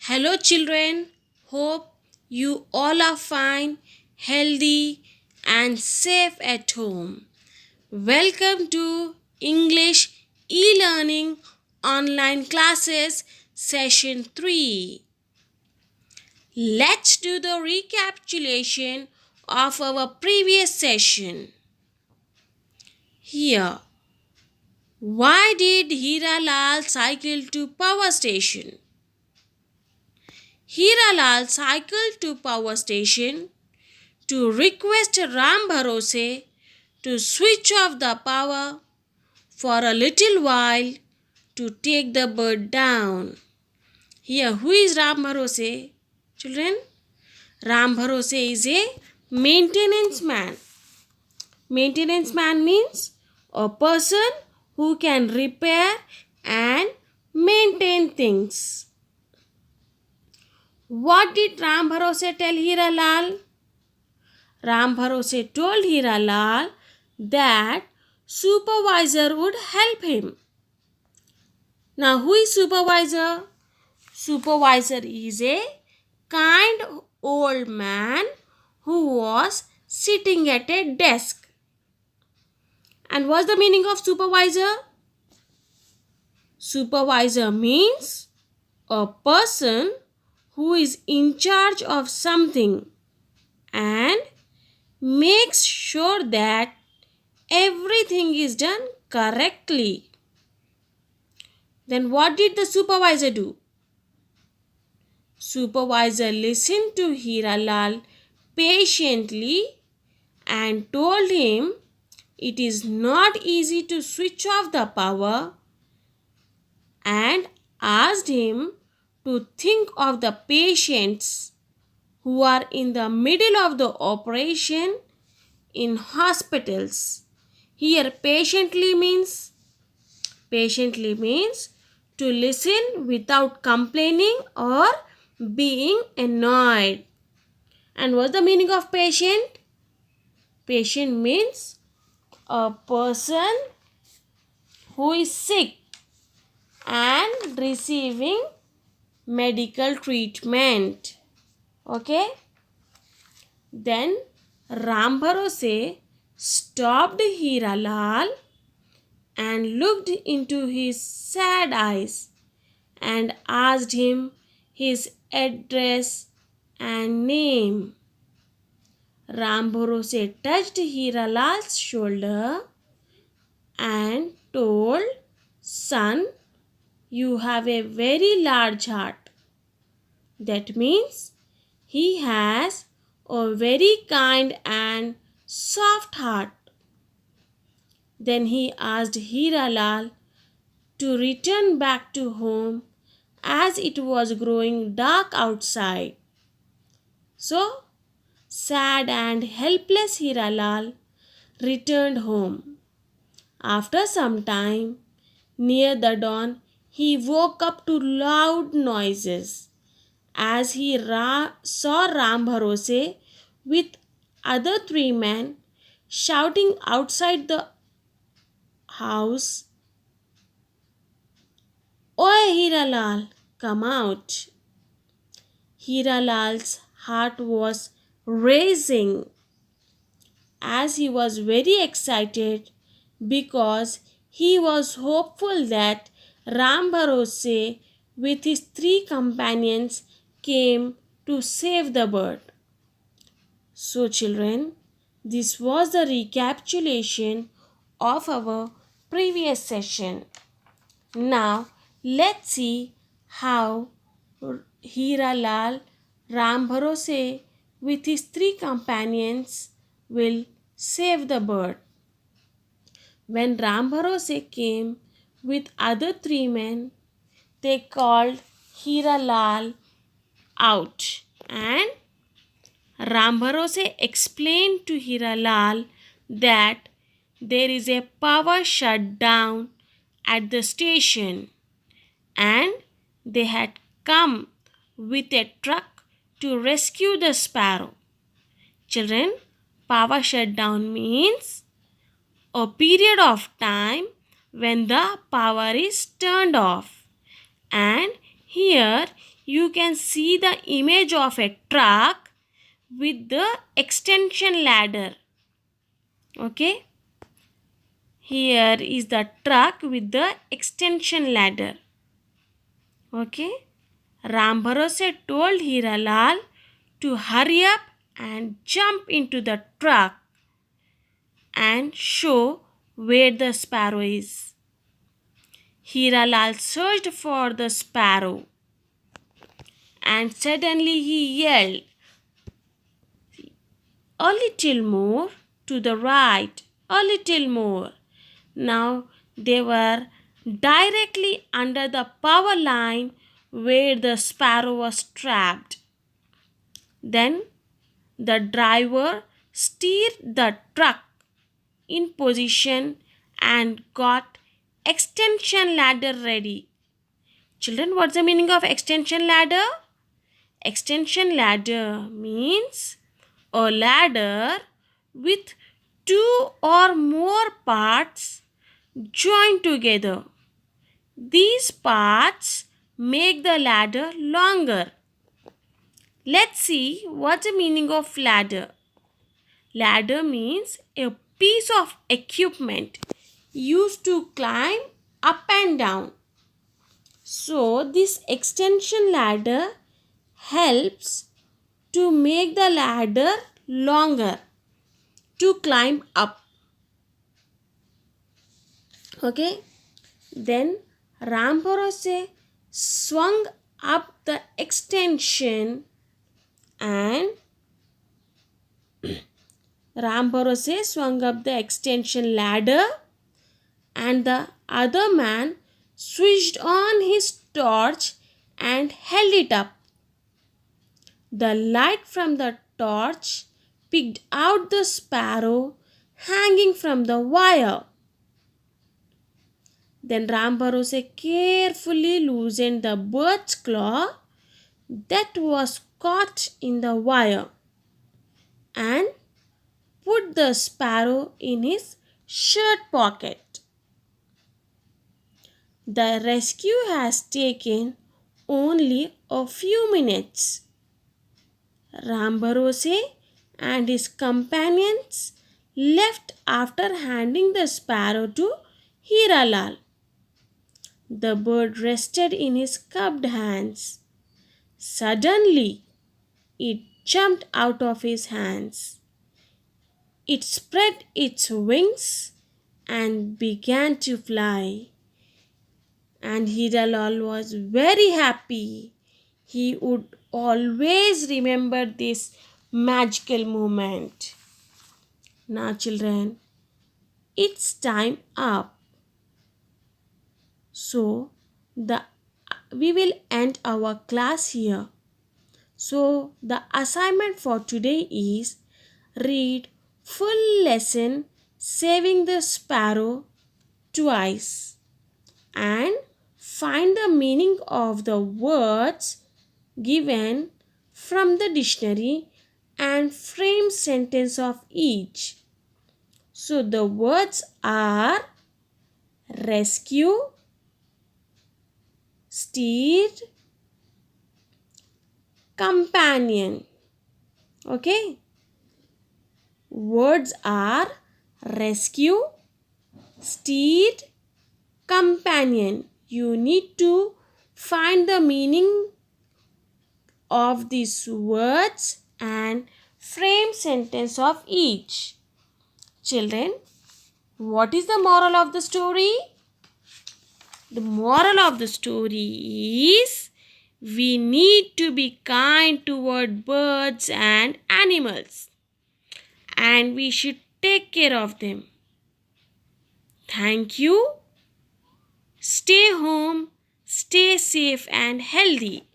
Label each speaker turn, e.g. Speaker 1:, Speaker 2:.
Speaker 1: Hello, children. Hope you all are fine, healthy, and safe at home. Welcome to English e learning online classes session 3. Let's do the recapitulation of our previous session. Here, why did Hira Lal cycle to power station? Hira Lal cycled to power station to request Ram Bharose to switch off the power for a little while to take the bird down. Here, who is Ram Bharose? Children, Ram Bharose is a maintenance man. Maintenance man means a person who can repair and maintain things. What did Ram Bharose tell Hira Lal? Ram Bharose told Hira Lal that supervisor would help him. Now, who is supervisor? Supervisor is a kind old man who was sitting at a desk. And what's the meaning of supervisor? Supervisor means a person who is in charge of something and makes sure that everything is done correctly. Then what did the supervisor do? Supervisor listened to Hira Lal patiently and told him it is not easy to switch off the power and asked him to think of the patients who are in the middle of the operation in hospitals. Here patiently means to listen without complaining or being annoyed. And what's the meaning of patient? Patient means a person who is sick and receiving medical treatment. Okay? Then Ram Bharose stopped Hira Lal and looked into his sad eyes and asked him his address and name. Ram Bharose touched Hira Lal's shoulder and told, "Son, you have a very large heart." That means he has a very kind and soft heart. Then he asked Hira Lal to return back to home as it was growing dark outside. So, sad and helpless Hira Lal returned home. After some time, near the dawn, he woke up to loud noises. As he saw Ram Bharose with other three men shouting outside the house, "Oi Hira Lal, come out." Hira Lal's heart was racing as he was very excited because he was hopeful that Ram Bharose with his three companions came to save the bird. So, children, this was the recapitulation of our previous session. Now, let's see how Hira Lal, Ram Bharose with his three companions will save the bird. When Ram Bharose came with other three men, they called Hira Lal out and Ram Bharose explained to Hira Lal that there is a power shutdown at the station and they had come with a truck to rescue the sparrow. Children, power shutdown means a period of time when the power is turned off. And here you can see the image of a truck with the extension ladder. Okay, here is the truck with the extension ladder. Okay, Ram Bharose told Hiralal to hurry up and jump into the truck and show where the sparrow is. Hiralal searched for the sparrow and suddenly he yelled, "A little more to the right, a little more." Now they were directly under the power line where the sparrow was trapped. Then the driver steered the truck in position and got extension ladder ready. Children, what's the meaning of extension ladder? Extension ladder means a ladder with two or more parts joined together. These parts make the ladder longer. Let's see what's the meaning of ladder. Ladder means a piece of equipment used to climb up and down. So this extension ladder helps to make the ladder longer to climb up. Okay, then Ram Bharose swung up the extension and Ram Bharose swung up the extension ladder and the other man switched on his torch and held it up. The light from the torch picked out the sparrow hanging from the wire. Then Ram Bharose carefully loosened the bird's claw that was caught in the wire and put the sparrow in his shirt pocket. The rescue has taken only a few minutes. Ram Bharose and his companions left after handing the sparrow to Hiralal. The bird rested in his cupped hands. Suddenly, it jumped out of his hands. It spread its wings and began to fly. And Hiralal was very happy. He would always remember this magical moment. Now, children, it's time up. So, we will end our class here. So, the assignment for today is read full lesson Saving the Sparrow twice and find the meaning of the words given from the dictionary and frame sentence of each. So the words are rescue, steer, companion. Okay. Words are rescue, steer, companion. You need to find the meaning of these words and frame sentence of each. Children, what is the moral of the story? The moral of the story is we need to be kind toward birds and animals, and we should take care of them. Thank you. Stay home, stay safe and healthy.